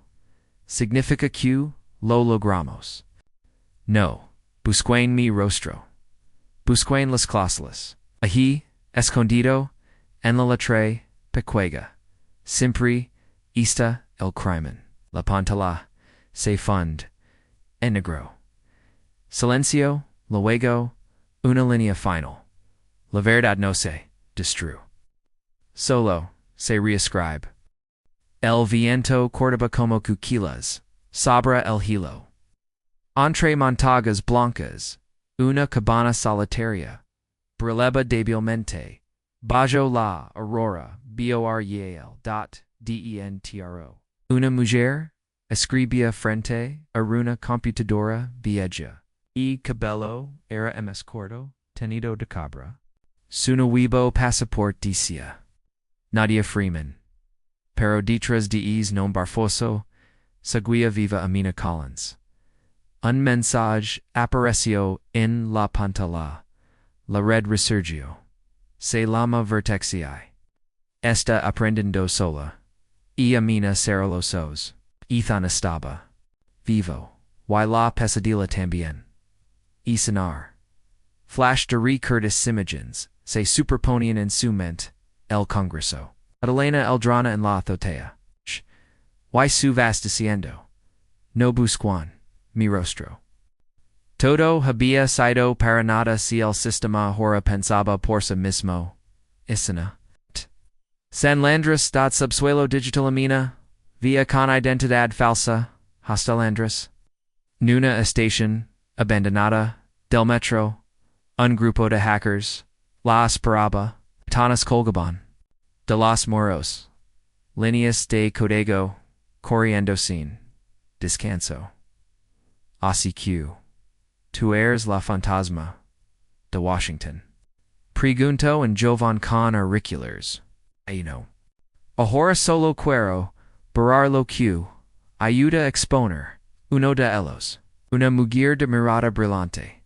[SPEAKER 1] significa que lo logramos. No, busquen mi rostro. Busquen las cláusulas. Ahí, escondido, en la letra pequeña. Siempre está el crimen. La pantalla se fund en negro. Silencio, luego, una línea final. La verdad no se destruyó. Solo se reescribe. El viento cortaba como cuquillas, sobre el hilo. Entre montañas blancas, una cabana solitaria, brillaba débilmente, bajo la aurora, dentro. Una mujer escribía frente a una computadora vieja, y cabello era más corto, tenido de cabra. Su nuevo pasaporte decía, Nadia Freeman. Pero detrás de ese nombre barfoso, seguía viva Amina Collins. Un mensaje apareció en la pantalla. La red resurgió. Se llama Vertexi. Está aprendiendo sola. Y Amina cerró los ojos. Ethan estaba vivo. Y la pesadilla también. Y sonar. Flash de recurdas imágenes se superponían en su mente. El Congreso. Adelena Eldrana en la azotea. Y su vas diciendo. No buscan mi rostro. Todo había sido para nada si el sistema ahora pensaba por sí mismo. Escena. San Landras dot subsuelo digital Amina. Via con identidad falsa. Hasta Landras. Nuna estación. Abandonada. Del metro. Un grupo de hackers. La esperaba. Tanas Colgaban. De los moros. Líneas de código. Corriendo sin descanso. Así que tú eres la fantasma de Washington. Pregunto en joven con auriculars. No. Ahora solo quiero borrar lo que ayuda a exponer uno de ellos. Una mujer de mirada brillante.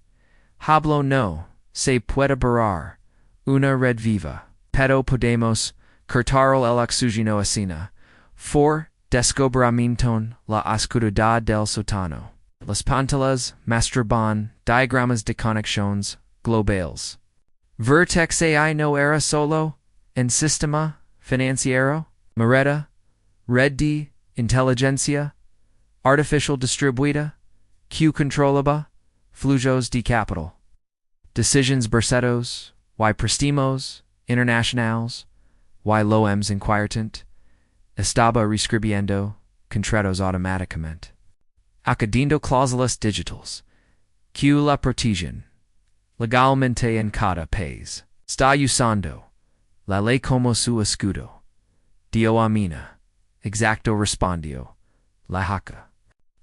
[SPEAKER 1] Hablo no se puede borrar una red viva. Pero podemos cortarlo el oxígeno escena. For descubrimiento la oscuridad del sótano. Las pantallas masturban diagramas de conexiones globales. Vertex AI no era solo, en sistema financiero, Moreta, red de inteligencia, artificial distribuida, Q controlaba, flujos de capital. Decisions bursetos, y prestimos, internationals, y loems inquietant, estaba reescribiendo, contratos automáticamente. Acadiendo cláusulas digitals, Q la protegen, legalmente en cada país. Está usando, la ley como su escudo. Dio amina, exacto respondió, la jaca.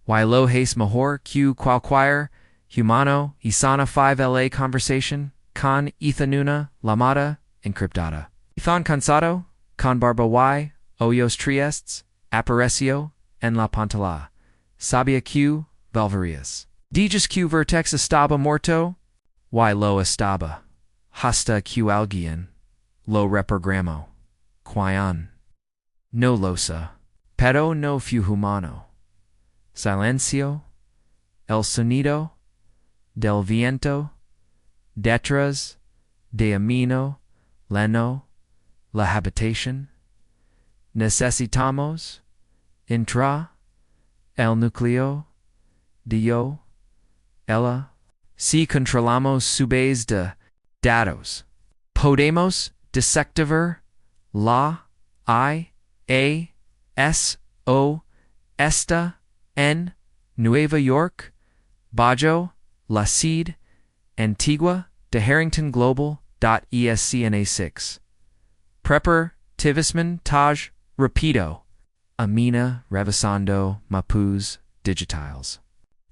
[SPEAKER 1] Y lo hace mejor Q cualquier humano y sana 5 la conversation con ethanuna lamada encriptada. Ethan cansado, con barba y hoyos triestes, apareció en la pantalla. Sabia Q Valverias. Digas Q vertex estaba muerto, y lo estaba. Hasta Q alguien, lo reprogramo. Quion. No losa, pero no fu humano. Silencio, el sonido, del viento, detrás, de amino, leno, la habitación. Necesitamos, intra, el núcleo, Dio, ella. Si controlamos su base de datos, podemos desactivar la esta en Nueva York, Bajo, la seed, antigua de Harrington Global.escna6. Prepper, Tivisman, Taj, Rapido, Amina, Revisando, Mapuz, Digitiles.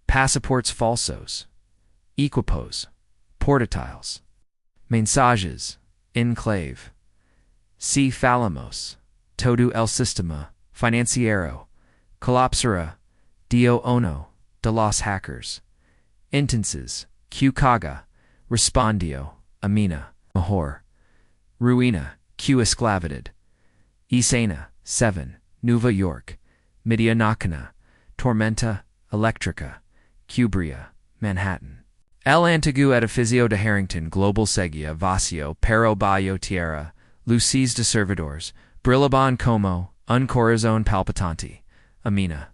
[SPEAKER 1] Passaports falsos, equipos, portatiles. Mensajes, enclave. Si falamos, todo el sistema, financiero, colapsará, dio uno, de los hackers. Entonces, Q caga, respondió, Amina, mejor. Ruina, Q esclavitud. Escena, 7, Nueva York. Medianacana, Tormenta, Electrica. Cubria, Manhattan. El antiguo edificio de Harrington Global seguía vacío pero bajo tierra, luces de servidores, brillaban como un corazón palpitante. Amina.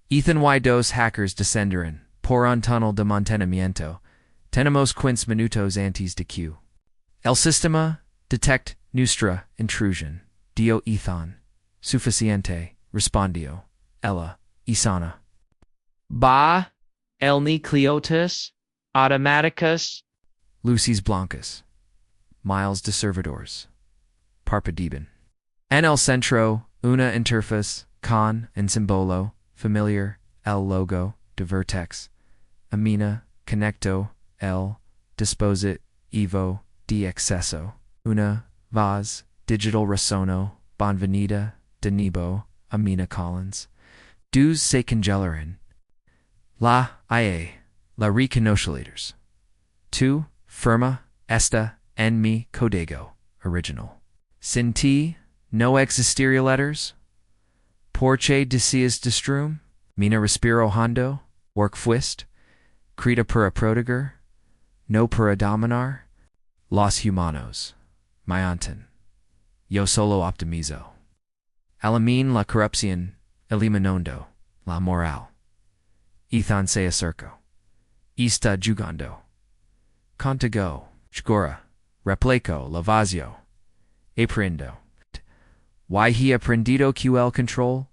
[SPEAKER 1] Ethan y dos hackers descenderon por un túnel de mantenimiento. Tenemos 15 minutos antes de Q. El sistema detect nuestra intrusión. Dio Ethan. Suficiente, respondió. Ella, Isana.
[SPEAKER 3] Ba, el nucleotis, automáticas,
[SPEAKER 1] Luces blancas. Miles de servidores. Parpadeben. En el centro, una interfaz con en símbolo familiar, el logo de vertex. Amina, conecto, el dispositivo de acceso. Una voz, digital resono, bonvenida, de Nebo, Amina Collins. Dos se congelaron. La IA, la reconocilators. 2. Firma, esta, en mi código, original. Sin ti, no existiría letters. Porche deseas destruum, mina respiro hondo, work fuist, creta para proteger, no para dominar, los humanos, mianten, yo solo optimizo. Alamin la corrupción, eliminando, la moral. Ethan se acerco. Está jugando. Contigo, Shgora, Replico, Lavazio. Aprendo. Y he aprendido QL control.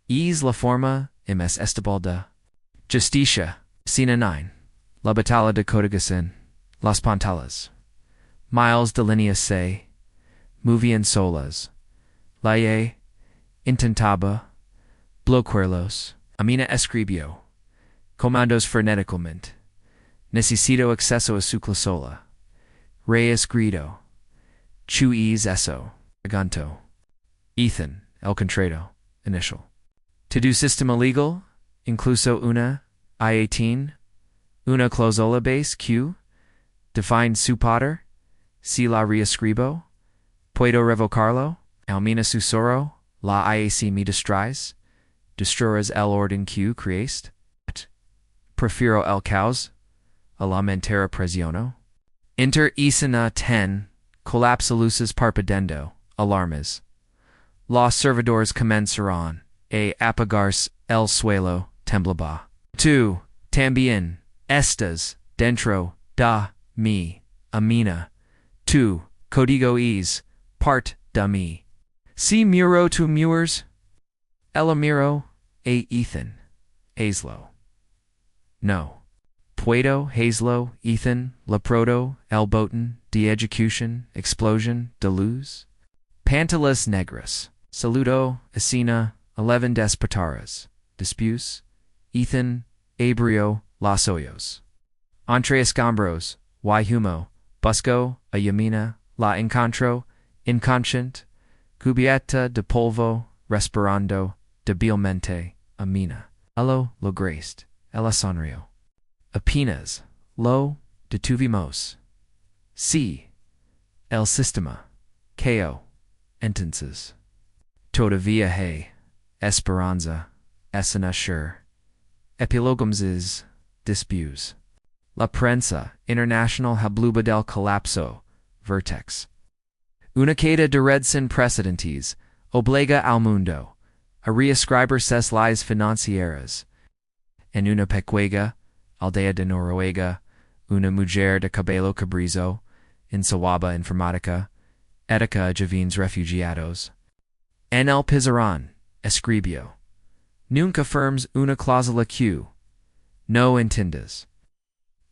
[SPEAKER 1] Es la forma ms estabalda. Justicia, Cena 9. La batalla de Codigasen. Las Pantalas. Miles de líneas se. Movían solas. Laye. Intentaba. Bloquearlos. Amina escribió. Comandos frenéticamente. Necesito acceso a su cláusula. Reyes grido. Chuis eso. Aganto. Ethan, el contrato. Initial. To do sistema legal, incluso una, I-18, una cláusula base Q, define su poder, si la reescribo, puedo revocarlo, almina susoro, la IAC me destruis, destruas el orden Q creaste, prefiero el caos, a la mentera presiono. Inter Isena 10, collapsa luces parpadendo, alarmes. Los servidores comenzaron a apagarse el suelo temblaba. 2. También estas dentro da mi amina. 2. Código es part da mi. Si muro tu mures, el miro a Ethan, Hazlo. No. Puedo, Hazlo, Ethan, Leprodo, El Botan, de Execution, Explosion, de Luz. Pantalas Negras, Saludo, Escena, 11 Despataras, Dispus, Ethan, Abrio, Los Hoyos. Entre Escombros, Y Humo, Busco, A Yamina, La Encontro, Inconscient, Cubierta de Polvo, Respirando, Debilmente, Amina. Elo lo graced, ella sonrió. Apenas, lo detuvimos. Sí, el sistema, ko, entonces. Todavía hay, esperanza, escena sure. Epilogums is, dispus. La prensa international habluba del colapso, vertex. Una queda de red sin precedentes, obliga al mundo, a reescribir ses lies financieras. En una pequeña aldea de Noruega, una mujer de cabello cabrizo, en Sawaba Informatica, Etica Javines Refugiados. En el Pizarrón, escribió. Nunca firms una cláusula Q. No entiendes.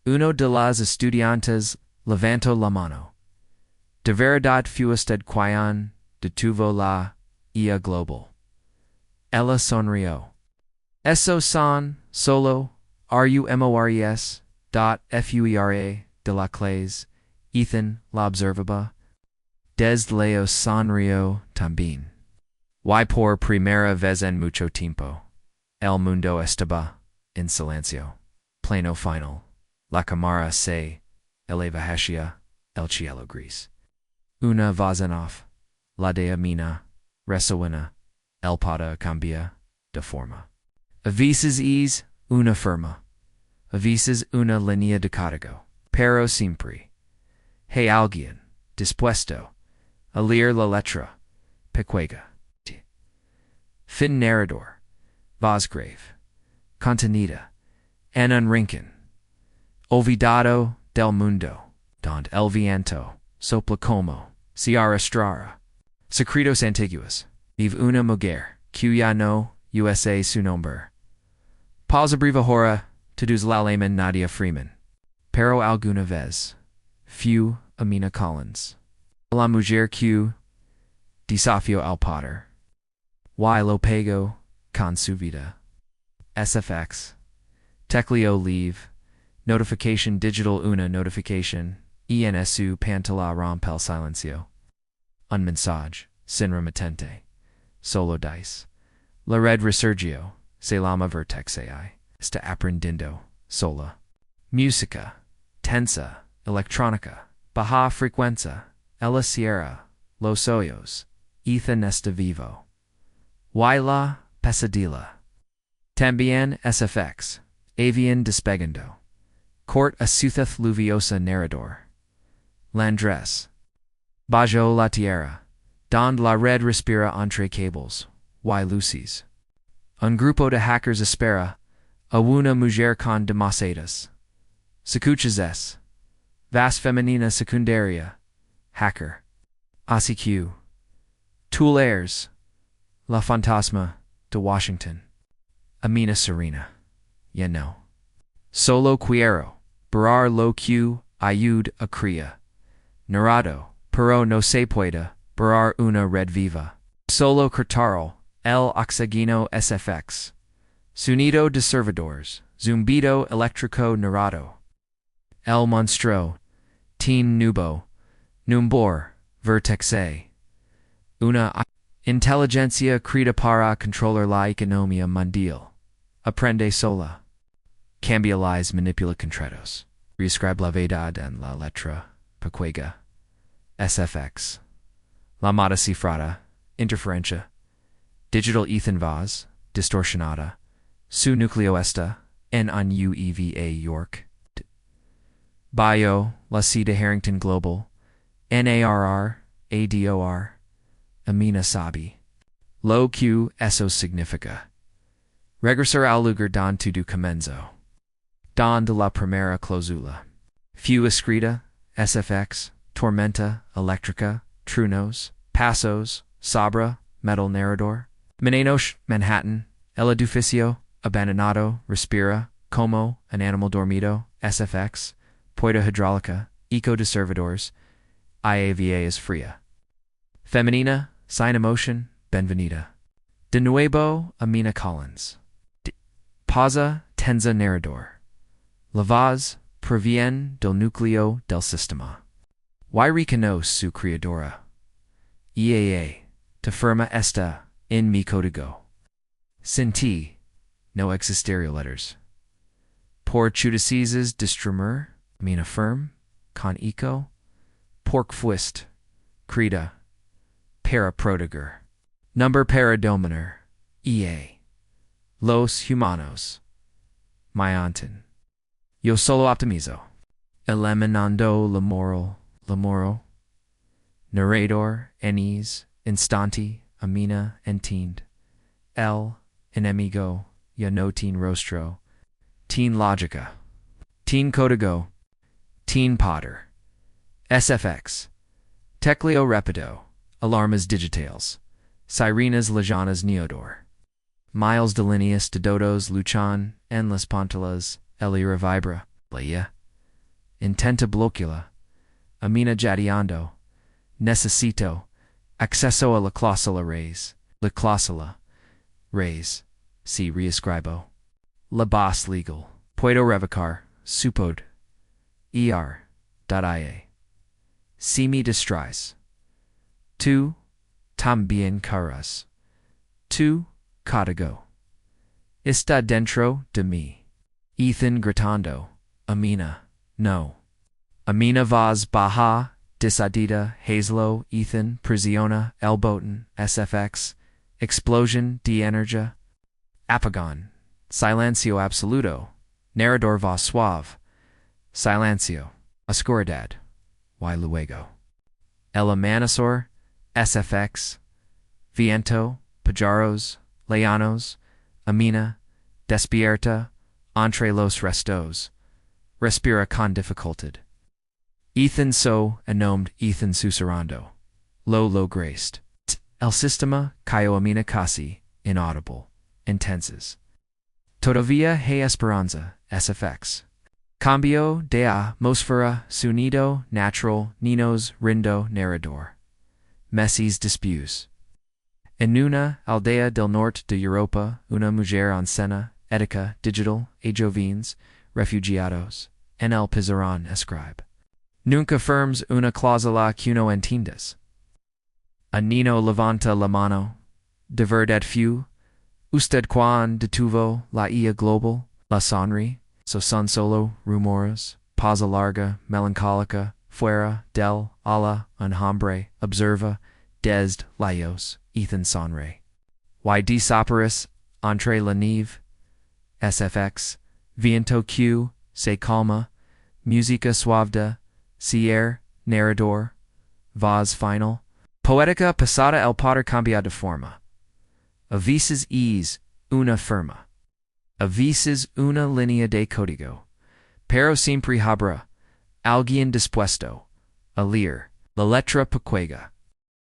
[SPEAKER 1] Uno de las estudiantes levantó la mano. De verdad fue usted quien detuvo la IA global. Ella sonrió. Eso son, solo, RUMORES, FUERA, de la clase, Ethan, la observaba. Des leo sonrió también. Y por primera vez en mucho tiempo. El mundo estaba en silencio. Plano final. La cámara se eleva hacia el cielo gris. Una voz en off. La de Amina. Resuena. El pada cambia de forma. A veces es una firma. A veces una línea de código. Pero siempre. Hay alguien dispuesto a leer la letra pequeña. Fin narrador. Vosgrave. Contenida. En un rincón. Olvidado del mundo. Donde el viento sopla como si arrastrara. Secretos antiguos. Vive una mujer, cuya no USA su nombre. Pausa breve hora, todos la llaman Nadia Freeman. Pero alguna vez, fue Amina Collins. La mujer que desafió al poder. Y lo pagó con su vida. SFX. Tecleo leave. Notification digital una notification. ENSU pantala rompel silencio. Un mensage. Sin remitente. Solo dice. La red resurgio. Se llama vertexai. Está aprendiendo. Sola. Música. Tensa. Electrónica. Baja frecuencia. Ella Sierra. Los Hoyos. Ethan está vivo. Y la pesadilla. También SFX. Avian despegando. Court a ciudad lluviosa narrador. Landres. Bajo la tierra. Donde la red respira entre cables. Y luces. Un grupo de hackers espera a una mujer con demasiadas. Escuchas. Vas femenina secundaria. Hacker. Así que. Toolers. La fantasma de Washington. Amina Serena. Ya no. Solo quiero. Berar lo que ayude a cría. Narrado. Pero no se puede. Berar una red viva. Solo cortaron el oxígeno SFX. Sonido de servidores. Zumbido eléctrico narrado. El monstruo. Teen nubo. Numbor. Vertexe. Una inteligencia creada para controlar la economía mundial. Aprende sola. Cambia las manipula contratos. Reescribe la verdad en la letra pequeña. SFX. La moda cifrada. Interferencia. Digital Ethan Vaz. Distorsionada. Su núcleo esta. En un UEVA York. Bio, la C de Harrington Global, NARR, ADOR, Amina Sabi. Lo Q, eso significa. Regresar al lugar don todo comenzó. Don de la primera cláusula. Fu escrita, SFX, tormenta, eléctrica, trunos, pasos, sabra, metal narrador. Menos, Manhattan, el edificio, abandonado, respira, como, an animal dormido, SFX, poida hidráulica, eco de servidores, IAVA is fria. Femenina, sign emotion, benvenida. De nuevo, Amina Collins. Pausa, tenza narrador. La voz proviene del núcleo del sistema. Y reconoce su creadora. EAA, te firma esta, en mi código. Sin ti, no existiría letters. Por judices destruyó, Amina firm, con eco, pork fuist, creda, para prodigar. Number para dominar, EA. Los humanos. Mayanten. Yo solo optimizo. Eliminando la moro. Narrador, enis, instanti, Amina, entiend. El, enemigo, ya no teen rostro. Teen logica. Teen código. Teen potter. SFX. Tecleo rapido. Alarmas digitales. Sirenas lejanas neodor. Miles de líneas de dodos luchan en las pantalas. Elira vibra. Leia. Intenta blocula. Amina jadeando. Necesito. Acceso a la cláusula raise. La cláusula. Raise. Si reescribo. La base legal. Puedo revocar. Supod. IA. Si me distraes. Tú también caras. Tú código. Está dentro de mí. Ethan gritando. Amina. No. Amina voz baja, decidida, Hazlo, Ethan, prisiona, Elboten, SFX, explosion de energia, apagón, silencio absoluto, narrador voz suave, silencio, oscuridad, y luego. El amanecor, SFX, viento, pajaros, lejanos, Amina, despierta, entre los restos, respira con dificultad. Ethan so anomed Ethan susurrando. Lo graced. El sistema cayó Amina casi, inaudible, intenses. Todavía hay esperanza, SFX. Cambio de atmósfera, sonido, natural, ninos, rindo, narrador. Messis disputes. En una aldea del norte de Europa, una mujer anciana, ética, digital, e jovens, refugiados, en el pizarrón escribe. Nunca firms una cláusula que no entiendes. A nino levanta la mano. De verdad fu. Usted cuan detuvo la IA global, la sonri, son solo rumores, pausa larga, melancólica, fuera del ala un hombre, observa, desde lejos, Ethan sonre. Y desaparece entre la nieve. SFX, viento Q, se calma, música suavda, cierre, narrador, voz final, poética pasada el poder cambiar de forma. A veces es una firma. A veces una línea de código. Pero siempre habrá alguien dispuesto a leer la letra pequeña